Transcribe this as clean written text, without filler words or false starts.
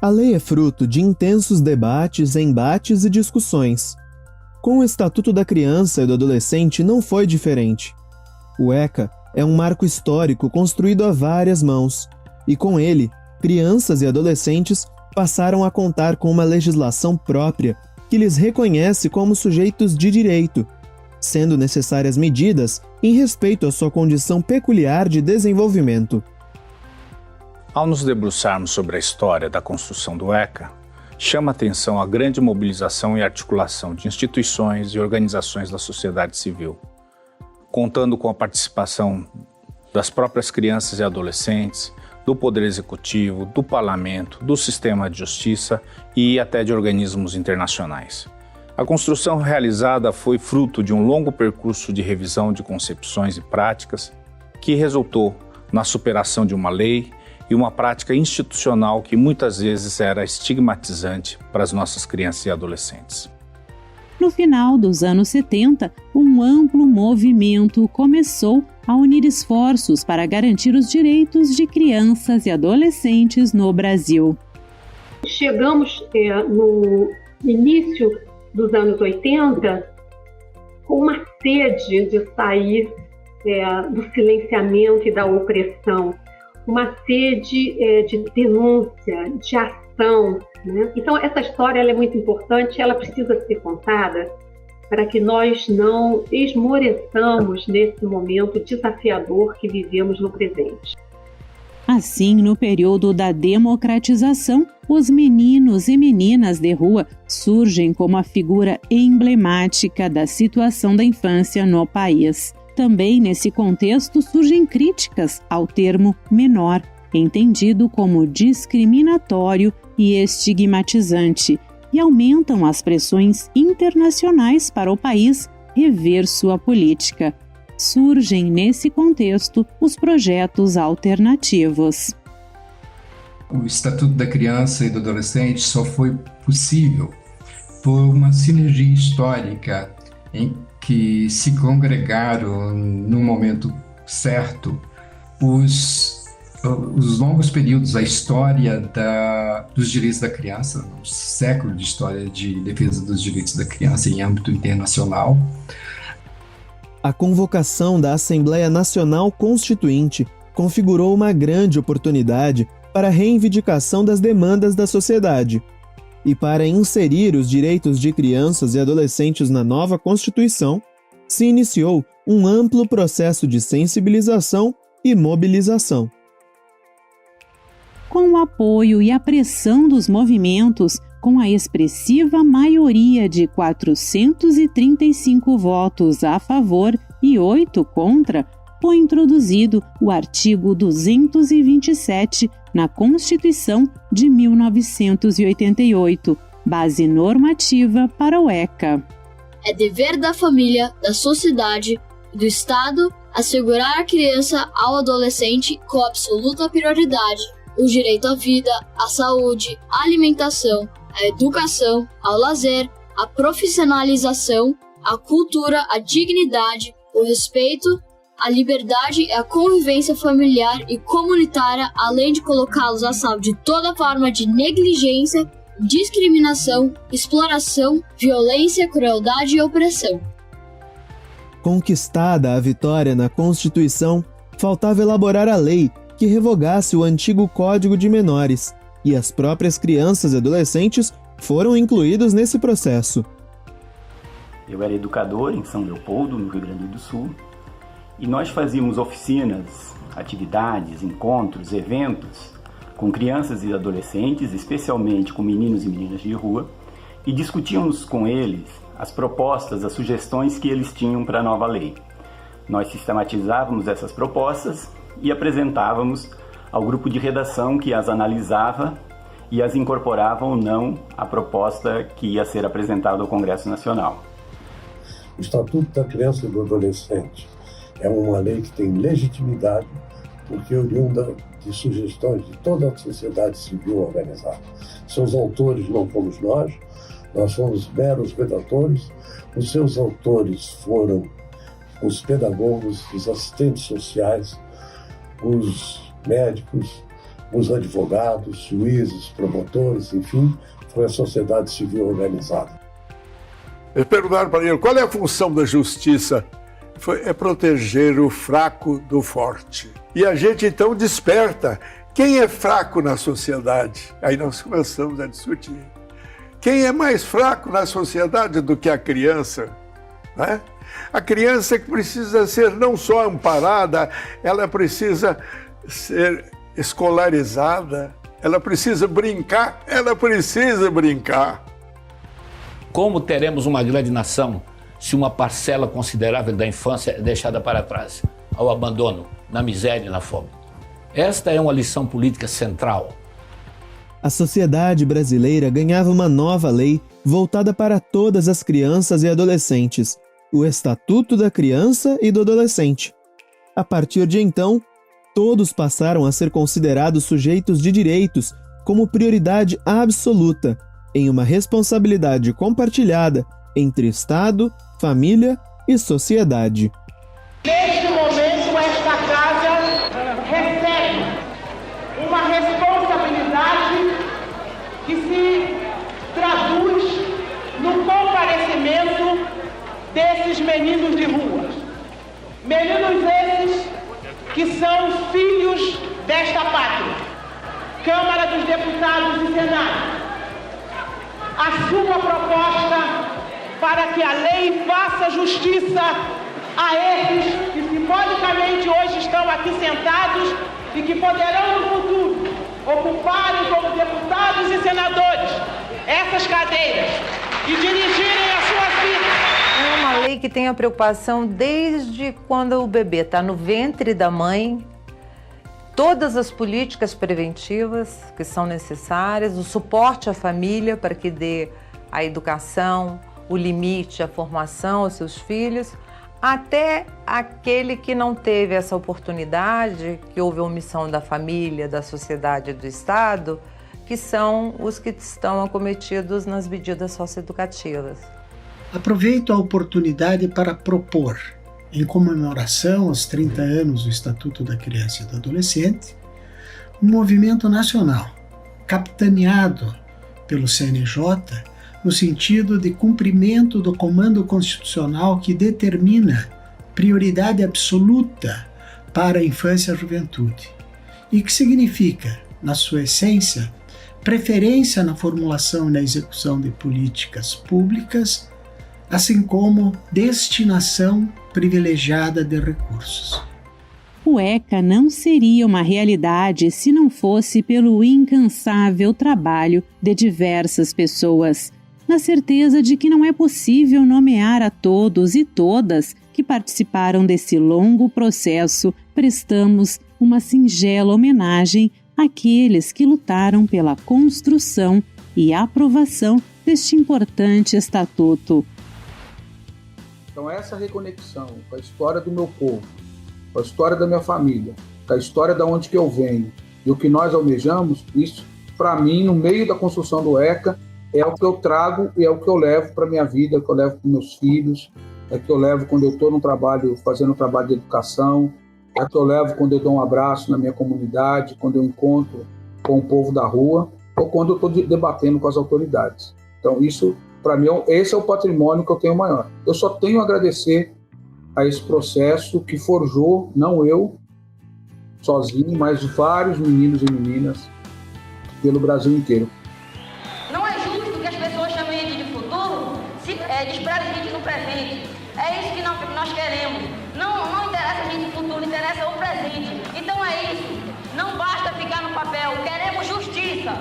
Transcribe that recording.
A lei é fruto de intensos debates, embates e discussões. Com o Estatuto da Criança e do Adolescente não foi diferente. O ECA é um marco histórico construído a várias mãos, e com ele, crianças e adolescentes passaram a contar com uma legislação própria que lhes reconhece como sujeitos de direito, sendo necessárias medidas em respeito à sua condição peculiar de desenvolvimento. Ao nos debruçarmos sobre a história da construção do ECA, chama a atenção a grande mobilização e articulação de instituições e organizações da sociedade civil, contando com a participação das próprias crianças e adolescentes, do Poder Executivo, do Parlamento, do Sistema de Justiça e até de organismos internacionais. A construção realizada foi fruto de um longo percurso de revisão de concepções e práticas que resultou na superação de uma lei e uma prática institucional que muitas vezes era estigmatizante para as nossas crianças e adolescentes. No final dos anos 70, um amplo movimento começou a unir esforços para garantir os direitos de crianças e adolescentes no Brasil. Chegamos no início dos anos 80 com uma sede de sair do silenciamento e da opressão, uma sede de denúncia, de ação, né? Então, essa história ela é muito importante, ela precisa ser contada para que nós não esmoreçamos nesse momento desafiador que vivemos no presente. Assim, no período da democratização, os meninos e meninas de rua surgem como a figura emblemática da situação da infância no país. Também nesse contexto surgem críticas ao termo menor, entendido como discriminatório e estigmatizante, e aumentam as pressões internacionais para o país rever sua política. Surgem nesse contexto os projetos alternativos. O Estatuto da Criança e do Adolescente só foi possível por uma sinergia histórica em que se congregaram no momento certo os longos períodos, a história dos direitos da criança, um século de história de defesa dos direitos da criança em âmbito internacional. A convocação da Assembleia Nacional Constituinte configurou uma grande oportunidade para a reivindicação das demandas da sociedade e para inserir os direitos de crianças e adolescentes na nova Constituição, se iniciou um amplo processo de sensibilização e mobilização. Com o apoio e a pressão dos movimentos, com a expressiva maioria de 435 votos a favor e 8 contra, foi introduzido o artigo 227 na Constituição de 1988, base normativa para o ECA. É dever da família, da sociedade e do Estado assegurar à criança ao adolescente com absoluta prioridade o direito à vida, à saúde, à alimentação, à educação, ao lazer, à profissionalização, à cultura, à dignidade, o respeito, a liberdade e a convivência familiar e comunitária, além de colocá-los a salvo de toda forma de negligência, discriminação, exploração, violência, crueldade e opressão. Conquistada a vitória na Constituição, faltava elaborar a lei que revogasse o antigo Código de Menores, e as próprias crianças e adolescentes foram incluídos nesse processo. Eu era educador em São Leopoldo, no Rio Grande do Sul, e nós fazíamos oficinas, atividades, encontros, eventos com crianças e adolescentes, especialmente com meninos e meninas de rua, e discutíamos com eles as propostas, as sugestões que eles tinham para a nova lei. Nós sistematizávamos essas propostas e apresentávamos ao grupo de redação que as analisava e as incorporava ou não à proposta que ia ser apresentada ao Congresso Nacional. O Estatuto da Criança e do Adolescente é uma lei que tem legitimidade porque é oriunda de sugestões de toda a sociedade civil organizada. Seus autores não fomos nós somos meros redatores. Os seus autores foram os pedagogos, os assistentes sociais, os médicos, os advogados, juízes, promotores, enfim, foi a sociedade civil organizada. Eles perguntaram para ele, qual é a função da justiça? É proteger o fraco do forte. E a gente então desperta. Quem é fraco na sociedade? Aí nós começamos a discutir. Quem é mais fraco na sociedade do que a criança? Né? A criança que precisa ser não só amparada, ela precisa ser escolarizada, ela precisa brincar. Como teremos uma grande nação se uma parcela considerável da infância é deixada para trás, ao abandono, na miséria e na fome? Esta é uma lição política central. A sociedade brasileira ganhava uma nova lei voltada para todas as crianças e adolescentes, o Estatuto da Criança e do Adolescente. A partir de então, todos passaram a ser considerados sujeitos de direitos como prioridade absoluta, em uma responsabilidade compartilhada entre Estado, família e sociedade. Neste momento, esta casa recebe uma responsabilidade que se traduz no comparecimento desses meninos de rua. Meninos esses que são filhos desta pátria. Câmara dos Deputados e Senado, assuma a proposta para que a lei faça justiça a esses que simbolicamente hoje estão aqui sentados e que poderão no futuro ocuparem como deputados e senadores essas cadeiras e dirigirem as suas vidas. É uma lei que tem a preocupação desde quando o bebê está no ventre da mãe, todas as políticas preventivas que são necessárias, o suporte à família para que dê a educação, o limite, a formação aos seus filhos, até aquele que não teve essa oportunidade, que houve omissão da família, da sociedade e do Estado, que são os que estão acometidos nas medidas socioeducativas. Aproveito a oportunidade para propor, em comemoração aos 30 anos do Estatuto da Criança e do Adolescente, um movimento nacional, capitaneado pelo CNJ, no sentido de cumprimento do comando constitucional que determina prioridade absoluta para a infância e a juventude, e que significa, na sua essência, preferência na formulação e na execução de políticas públicas, assim como destinação privilegiada de recursos. O ECA não seria uma realidade se não fosse pelo incansável trabalho de diversas pessoas, na certeza de que não é possível nomear a todos e todas que participaram desse longo processo. Prestamos uma singela homenagem àqueles que lutaram pela construção e aprovação deste importante estatuto. Então essa reconexão com a história do meu povo, com a história da minha família, com a história de onde que eu venho e o que nós almejamos, isso, para mim, no meio da construção do ECA, é o que eu trago e é o que eu levo para a minha vida, é o que eu levo para meus filhos, é o que eu levo quando eu estou no trabalho, fazendo um trabalho de educação, é o que eu levo quando eu dou um abraço na minha comunidade, quando eu encontro com o povo da rua ou quando eu estou debatendo com as autoridades. Então isso, para mim, esse é o patrimônio que eu tenho maior. Eu só tenho a agradecer a esse processo que forjou, não eu sozinho, mas vários meninos e meninas pelo Brasil inteiro. Não é justo que as pessoas chamem a gente de futuro, desprezem a gente no presente. É isso que nós queremos. Não interessa a gente o futuro, interessa o presente. Então é isso. Não basta ficar no papel. Queremos justiça.